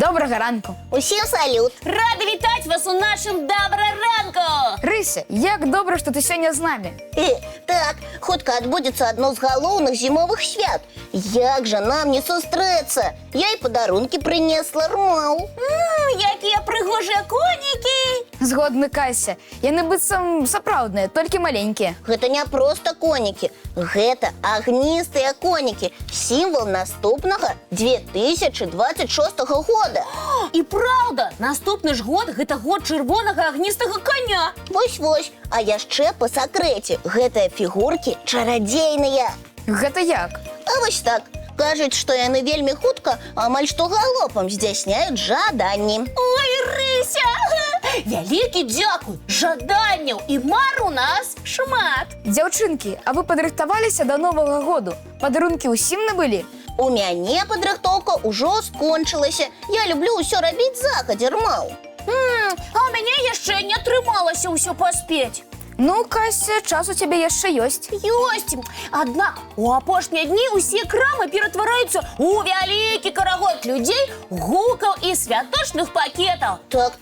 Доброго ранку. Усім салют. Рада вітати вас у нашому Доброранку! Рыся, як добре, що ти сьогодні з нами. Так, хутка адбудзецца одно з галоўных зімовых свят. Як жа нам не сустрэцца? Я і падарункі прынесла, рмаў. Якія прыгожыя конікі! Згодны, Кася. Яны быццам сапраўдныя, толькі маленькія. Гэта не проста конікі. Гэта агністыя конікі. Сімвал наступнага 2026 года. І праўда, наступны ж год гэта год чырвонага агністага коня. Вось-вось. А яшчэ па сакрэце. Гэтыя фігуркі чарадзейныя. Гэта як? А вось так. Кажуць, што яны вельмі хутка, амаль што галопам здзяйсняюць жаданні. Ой, Рыся! Вялікі дзякуй! Жаданняў і мар у нас шмат! Дзяўчынкі, а вы падрыхтаваліся да Новага году? Падарункі ўсім набылі? У мяне падрыхтоўка ўжо скончылася. Я люблю ўсё рабіць загадзя, рмаў. А ў мяне яшчэ не атрымалася ўсё паспець. Ну, Кася, час у цябе яшчэ ёсць. Ёсць! Аднак у апошнія дні ўсе крамы ператвараюцца ў вялікі карагод людзей, гукаў і святочных пакетаў. Так,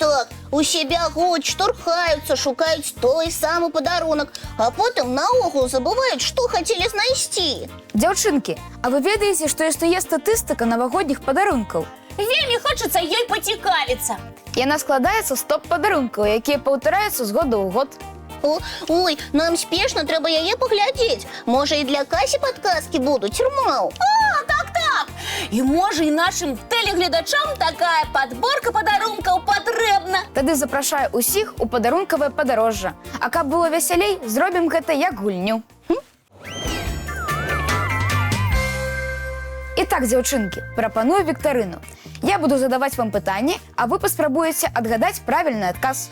усе бягуць, штурхаюцца, шукаюць той самы падарунак, а потым наогул забываюць, што хацелі знайсці. Дзяўчынкі, а вы ведаеце, што існуе статыстыка навагодніх падарункаў? Вельмі хочацца ёй пацікавіцца. Яна складаецца з топ-падарункаў, якія паўтараюцца з года ў год. Ой, нам спешна, трэба яе паглядзець. Можа, і для Касі падказкі будуць, рмаў. Так. І можа, і нашым тэлегледачам такая падборка падарункаў патрэбна. Тады запрашаю ўсіх у падарункавае падарожжа. А каб было весялей, зробім гэта як гульню. Итак, дзяўчынкі, прапаную віктарыну. Я буду задаваць вам пытанні, а вы паспрабуеце адгадаць правільны адказ.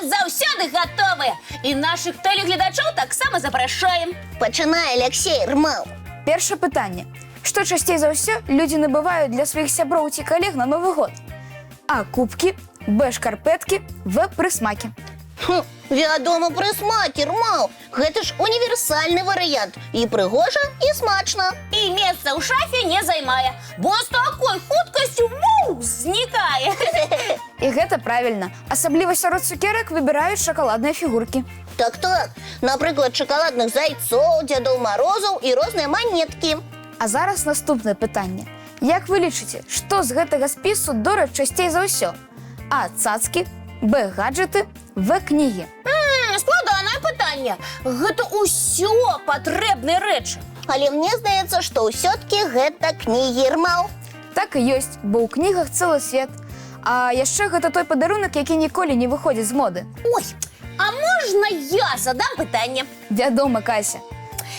Заўсёды гатовыя. І нашых тэлегледачоў таксама запрашаем. Пачынай, Алексей, рмаў. Першае пытанне. Што часцей за ўсё людзі набываюць для сваіх сяброў ці калег на Новы год? А. Кубкі, Б. Шкарпэткі, В. Прысмакі. Вядома, прысмакі, рмаў. Гэта ж універсальны варыянт. І прыгожа, і смачна. І месца ў шафе не займае, бо з такой хуткасцю знікае. І гэта правільна. Асабліва сярод цукерак выбіраюць шакаладныя фігуркі. Так, напрыклад, шакаладных зайцоў, Дзядоў Марозаў і розныя манеткі. А зараз наступнае пытанне. Як вы лічыце, што з гэтага спісу дораць часцей за ўсё? А. Цацкі, Б. Гаджеты, В. Кнігі. Складанае пытанне. Гэта ўсё патрэбныя рэчы. Але мне здаецца, што ўсё-ткі гэта кнігі, рмаў. Так і ёсць, бо ў кнігах цэлы свет. А яшчэ гэта той падарунак, які ніколі не выходзіць з моды. Ой, а можна я задам пытанне? Вядома, Кася.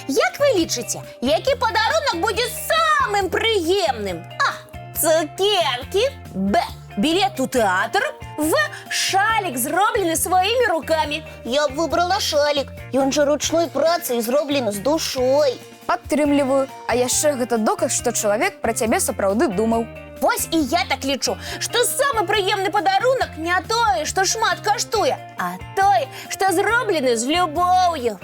Як вы лічыце, які падарунак будзе самым прыемным? А. Цукеркі, Б. Білет у тэатр, В. Шалік, зроблены сваімі рукамі. Я б выбрала шалік. Ён жа ручной працай зроблены з душой. Падтрымліваю. А яшчэ гэта доказ, што чалавек пра цябе сапраўды думаў. Вось і я так лічу, што самы прыемны падарунак не тое, што шмат каштуе, а той, што зроблены з любоўю.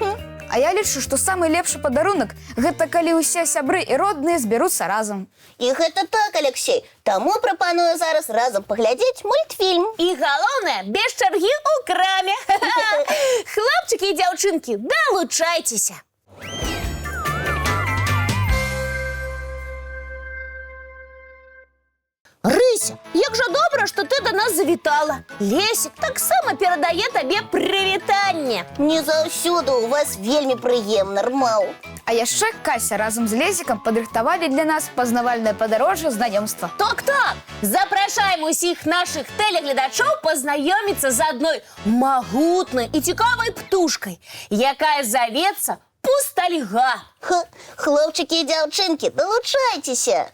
А я лічу, што самы лепшы падарунак гэта калі ўсе сябры і родныя збяруцца разам. І гэта так, Алексей. Таму прапаную зараз разам паглядзець мультфільм. І галоўнае, без чаргі ў краме. Хлопчыкі і дзяўчынкі, далучайцеся. Рыся, як жа добра, што ты да нас завітала. Лесік таксама перадае табе прывітанне. Не заўсёды у вас вельмі прыемна, рмаў. А яшчэ Кася разам з Лесікам падрыхтавалі для нас пазнавальнае падарожжа знаёмства. Так, запрашаем усіх нашых тэлегледачоў пазнаёміцца з адной магутнай і цікавай птушкай, якая завецца пустальга. Хлопчыкі і дзяўчынкі, далучайцеся.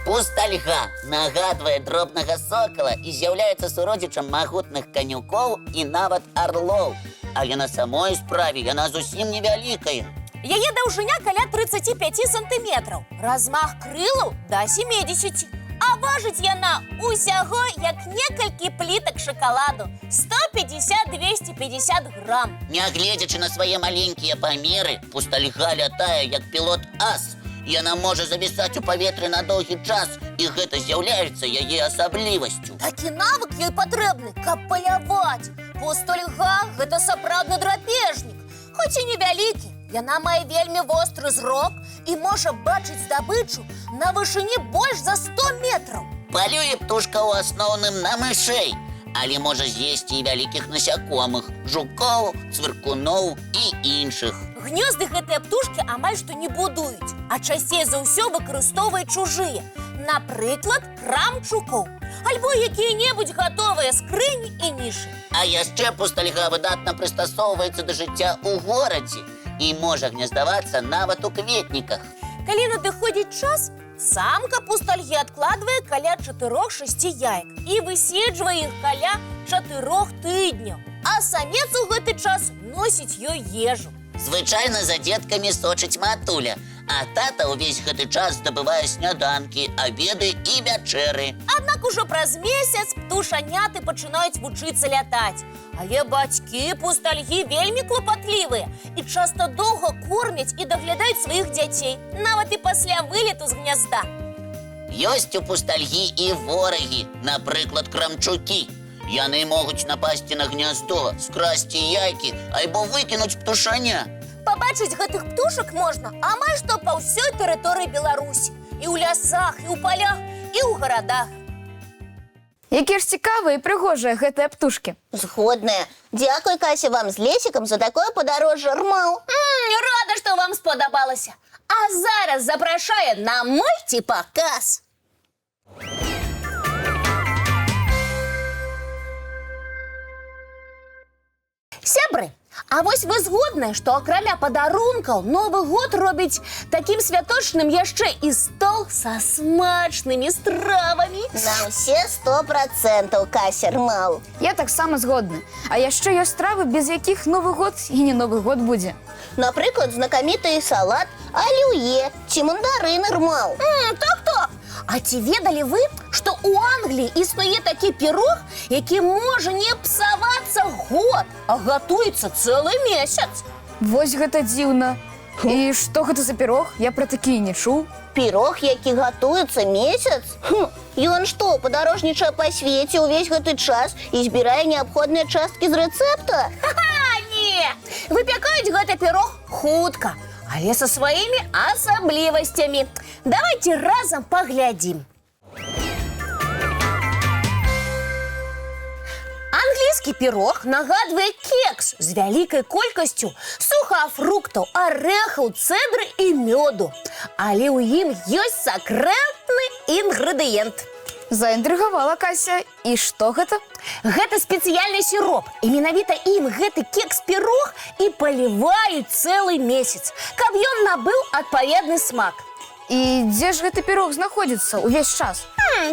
Пустальга нагадвае дробнага сокала і з'яўляецца суродзічам магутных канюкоў і нават арлоў. Але на самой справе яна зусім невялікая. Яе даўжыня каля 35 сантыметраў, размах крылаў да 70, а важыць яна усяго як некалькі плітак шакаладу, 150-250 грам. Нягледзячы на свае маленькія памеры, пустальга лятае як пілот ас Яна можа завісаць у паветры на доўгі час, і гэта з'яўляецца яе асаблівасцю. Такі навык ёй патрэбны, каб паляваць. Пустальга – гэта сапраўдны драпежнік. Хоць і невялікі, яна мае вельмі востры зрок і можа бачыць здабычу на вышыні больш за 100 метраў. Палюе птушка ў асноўным на мышэй, але можа з'есці і вялікіх насякомых, жукоў, цвыркуноў і іншых. Гнёзды гэтыя птушкі амаль што не будуюць, а часцей за ўсё выкарыстоўваюць чужыя. Напрыклад, крамчукоў, альбо якія-небудзь гатовыя скрыні і нішы. А яшчэ пустальга выдатна прыстасоўваецца да жыцця ў горадзе і можа гнездавацца нават у кветніках. Калі надыходзіць час, самка пустальгі адкладвае каля 4-6 яек і выседжвае іх каля 4 тыдняў. А самец у гэты час носіць ёй ежу. Звычайна за дзеткамі сочыць матуля, а тата ўвесь гэты час здабывае сняданкі, абеды і вячэры. Аднак ужо праз месяц птушаняты пачынаюць вучыцца лятаць. Але бацькі пустальгі вельмі клопатлівыя і часта доўга кормяць і даглядаюць сваіх дзяцей, нават і пасля вылету з гнязда. Ёсць у пустальгі і ворагі, напрыклад, крамчукі. Яны могуць напасці на гняздо, скрасці яйкі альбо выкінуць птушаня. Пабачыць гэтых птушак можна амаль што па ўсёй тэрыторыі Беларусі. І ў лясах, і ў палях, і ў гарадах. Які ж цікавыя і прыгожыя гэтыя птушкі. Згодная. Дзякуй, Кася, вам з Лесікам за такое падарожжа, Рмаў. Рада, што вам спадабалася. А зараз запрашае на мульціпаказ. Сябры, а вось вы згодныя, што акрамя падарункаў Новы год робіць такім святочным яшчэ і стол са смачнымі стравамі? На ўсе 100%, Кася, Рмаў. Я таксама згодна. А яшчэ ёсць стравы, без якіх Новы год і не Новы год будзе. Напрыклад, знакаміты салат алюе ці мандарыны, Рмаў. Так. А ці ведалі вы, што ў Англіі існуе такі пірог, які можа не псавацца год, а гатуецца цэлы месяц? Вось гэта дзіўна. І што гэта за пірог? Я пра такі не чуў. Пірог, які гатуецца месяц? Ён што, падарожнічае па свеце ўвесь гэты час і збірае неабходныя часткі з рэцэпта? Не! Выпякаюць гэты пірог хутка, але са сваімі асаблівасцямі. Давайте разам паглядзім. Англійскі пірог нагадвае кекс з вялікай колькасцю сухафруктаў, арэхаў, цэдры і мёду. Але ў ім ёсць сакрэтны інгрэдыент. Заінтрыгавала, Кася. І што гэта? Гэта спецыяльны сіроп. І менавіта ім гэты кекс-пірог і паліваюць цэлы месяц, каб ён набыў адпаведны смак. І дзе ж гэты пірог знаходзіцца ўвесь час?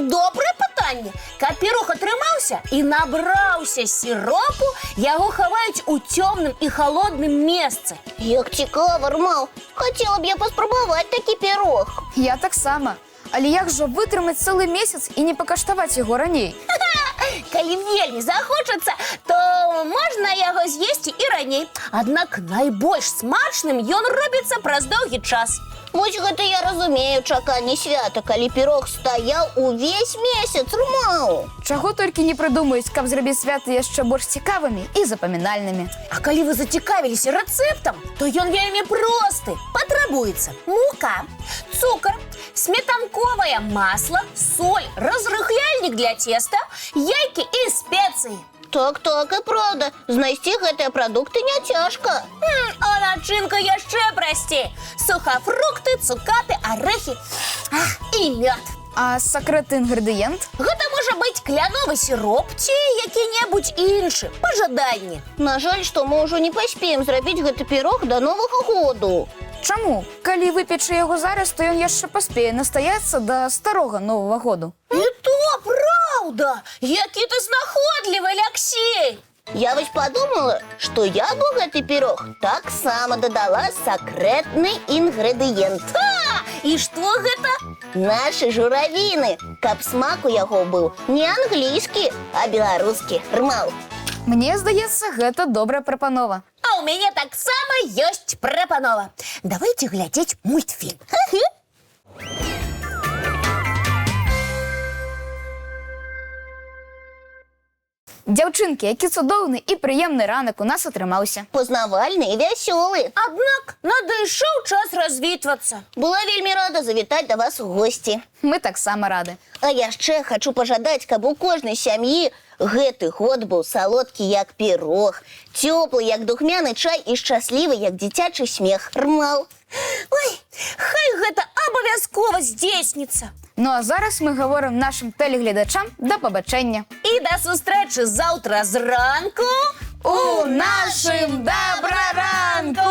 Добрае пытанне. Каб пірог атрымаўся і набраўся сіропу, яго хаваюць у цёмным і халодным месцы. Як цікава, Рмаў. Хацела б я паспрабаваць такі пірог. Я таксама. Але як жа вытрымаць цэлы месяц і не пакаштаваць яго раней? Калі вельмі захочацца, то можна яго з'есці і раней. Аднак найбольш смачным ён робіцца праз доўгі час. Вось гэта я разумею чаканне свята, калі пірог стаяў увесь месяц, Рмаў. Чаго толькі не прыдумаюць, каб зрабіць святы яшчэ больш цікавымі і запамінальнымі. А калі вы зацікавіліся рэцэптам, то ён вельмі просты. Патрабуецца мука, цукар, сметанковае масла, соль, разрыхляльнік для цеста, яйкі і спецыі. Так, і правда. Знайсці гэтыя прадукты не цяжка. А начынка яшчэ прасцей. Сухафрукты, цукаты, арэхі і мёд. А сакрэтны інгрэдыент? Гэта можа быць кляновы сіроп ці які-небудзь іншы, па жаданні. На жаль, што мы ўжо не паспеем зрабіць гэты пірог да Новага году. Чаму? Калі выпечы яго зараз, то ён яшчэ паспее настаяцца да старога Новага году. І то праўда! Які ты знаходлівы, Аляксей! Я вось падумала, што я б у гэты пірог таксама дадала сакрэтны інгрэдыент. І што гэта? Нашы журавіны, каб смак у яго быў не англійскі, а беларускі, Рмаў. Мне здаецца, гэта добрая прапанова. А ў мяне таксама ёсць прапанова. Давайте глядзець мультфільм. Дзяўчынкі, які цудоўны і прыемны ранак у нас атрымаўся. Познавальны і вясёлы. Аднак надышоў час развітвацца. Была вельмі рада завітаць да вас у госці. Мы таксама рады. А яшчэ хачу пажадаць, каб у кожнай сям'і гэты год быў салодкі, як пірог, цёплы, як духмяны чай і шчаслівы, як дзіцячы смех. Рмал. Ой, хай гэта абавязкова здзейсніцца. Ну а зараз мы гаворым нашым тэлегледачам да пабачэння. І да сустрэчы заўтра зранку У нашым добраранку!